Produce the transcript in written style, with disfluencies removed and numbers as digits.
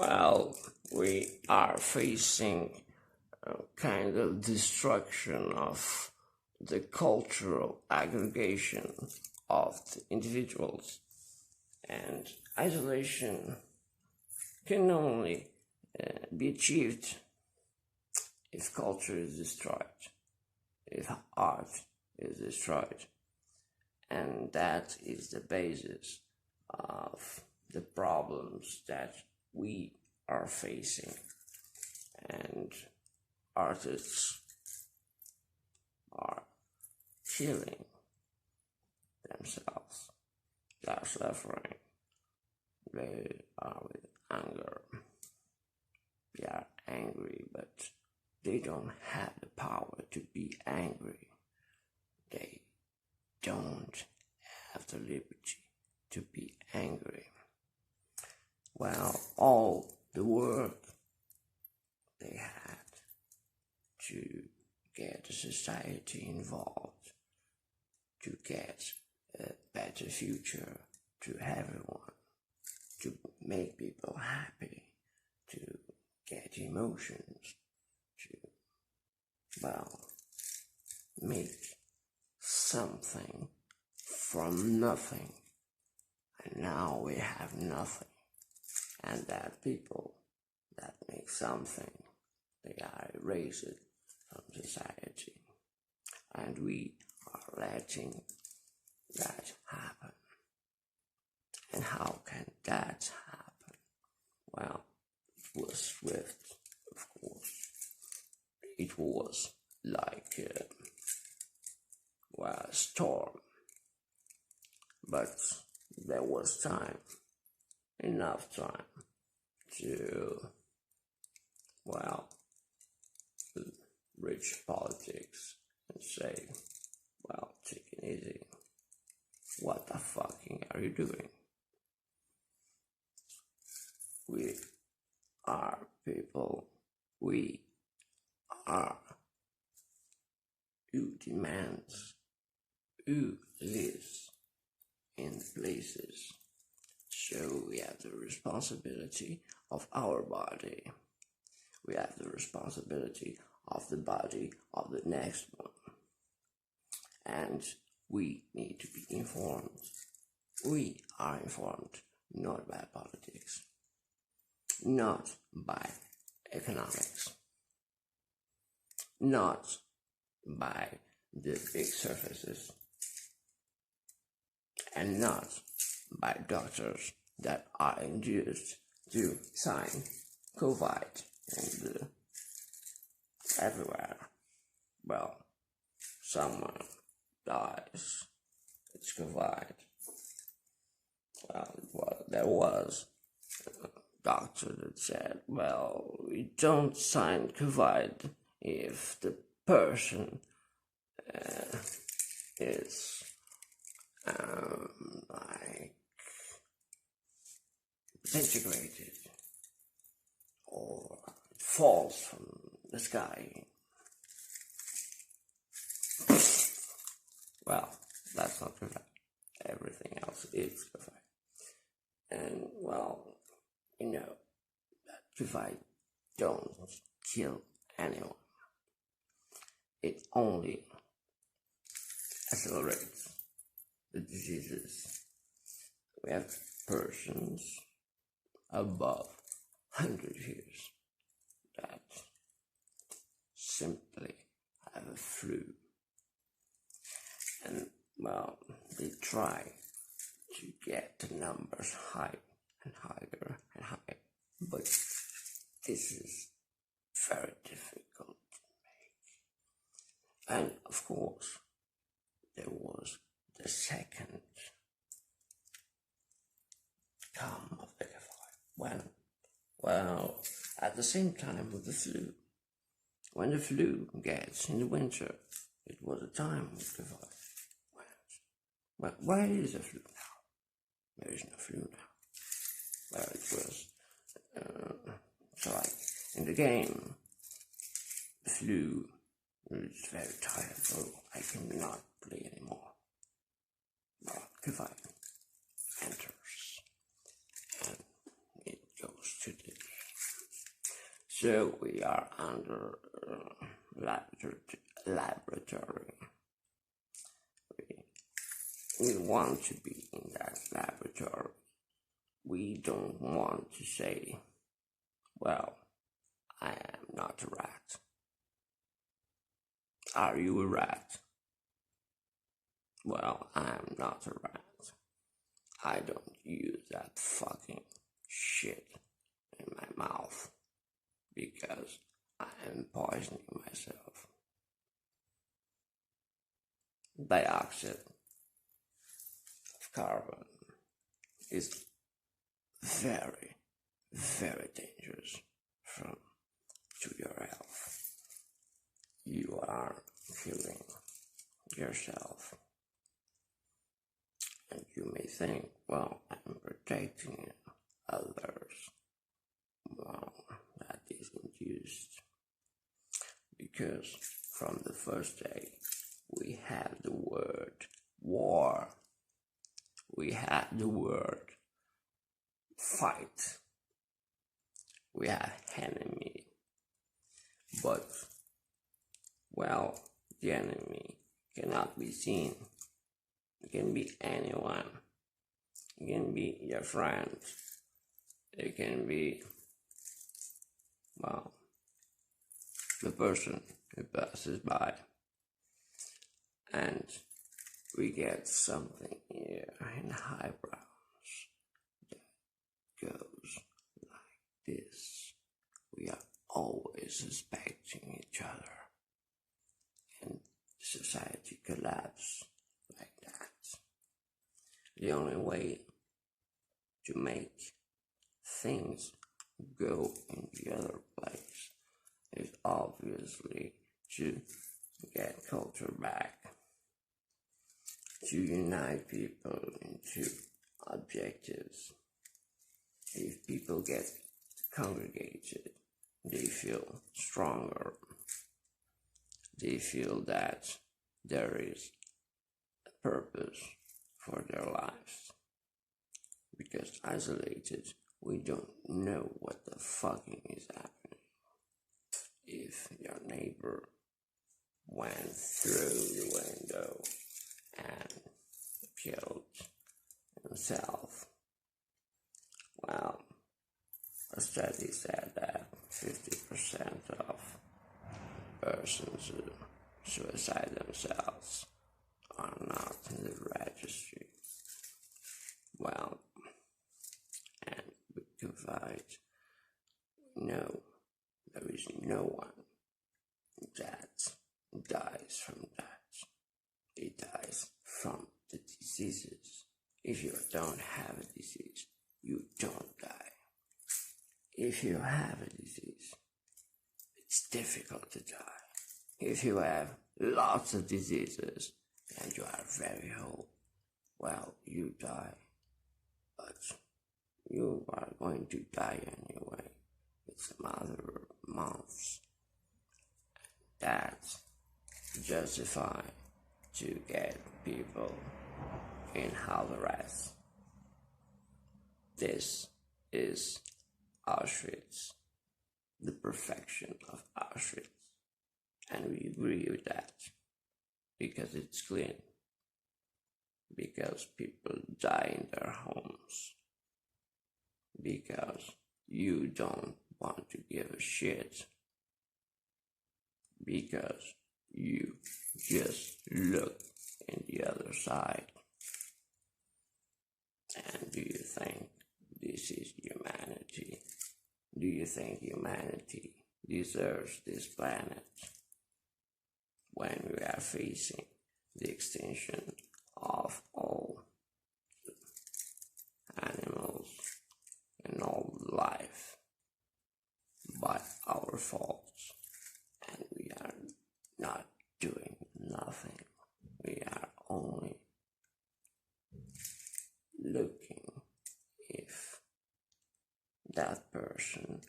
Well, we are facing a kind of destruction of the cultural aggregation of the individuals, and isolation can only be achieved if culture is destroyed, if art is destroyed. And that is the basis of the problems that we are facing. And artists are killing themselves. They are suffering. They are with anger. They are angry, but they don't have the power to be angry. They don't have the liberty to be angry. Well, all the work they had to get the society involved, to get a better future to everyone, to make people happy, to get emotions, to, well, make something from nothing. And now we have nothing. And that people that make something, they are erased from society. And we are letting that happen. And how can that happen? Well, it was swift, of course. It was like a storm. But there was time, enough time to, well, reach politics and say, well, take it easy. What the fucking are you doing? We are people. We are who demands, who lives in places. So we have the responsibility of our body. We have the responsibility of the body of the next one. And we need to be informed. We are informed not by politics, not by economics, not by the big surfaces, and not by doctors that are induced to sign COVID and everywhere. Well, someone dies, it's COVID. Well, there was a doctor that said, well, we don't sign COVID if the person is like disintegrated or it falls from the sky. Well, that's not COVID. Everything else is COVID. And well, you know that COVID don't kill anyone. It only accelerates the diseases. We have persons above 100 years that simply have a flu. And well, they try to get the numbers higher and higher and higher. But this is very difficult to make. And of course, there was the second come of the COVID. Well, at the same time with the flu. When the flu gets in the winter, it was a time with COVID. Well, where is the flu now? There is no flu now. Well, it was so like in the game, the flu is very tired, so I cannot play anymore. Well, COVID enters and it goes to the So we are under laboratory. We want to be in that laboratory. We don't want to say, well, I am not a rat. Are you a rat? Well, I am not a rat. I don't use that fucking shit in my mouth because I am poisoning myself. Dioxide of carbon is very, very dangerous to your health. You are killing yourself. And you may think, well, I'm protecting others. Well, that isn't used. Because from the first day, we have the word war. We have the word fight. We have enemy. But, well, the enemy cannot be seen. It can be anyone. It can be your friend. It can be, well, the person who passes by. And we get something here in eyebrows that goes like this. We are always suspecting each other. And society collapses like that. The only way to make things go in the other place is obviously to get culture back, to unite people into objectives. If people get congregated, they feel stronger. They feel that there is a purpose for their lives. Because isolated, we don't know what the fucking is happening. If your neighbor went through the window and killed himself, well, a study said that 50% of persons who suicide themselves are not in the registry. Well, and with COVID, no, there is no one that dies from that. It dies from the diseases. If you don't have a disease, you don't die. If you have a disease, it's difficult to die. If you have lots of diseases and you are very old, well, you die. But you are going to die anyway. It's a matter of months. That's justified to get people in house arrest. This is Auschwitz, the perfection of Auschwitz. And we agree with that because it's clean. Because people die in their homes. Because you don't want to give a shit. Because you just look in the other side. And do you think this is humanity? Do you think humanity deserves this planet? When we are facing the extinction of all animals and all life by our faults, and we are not doing nothing. We are only looking if that person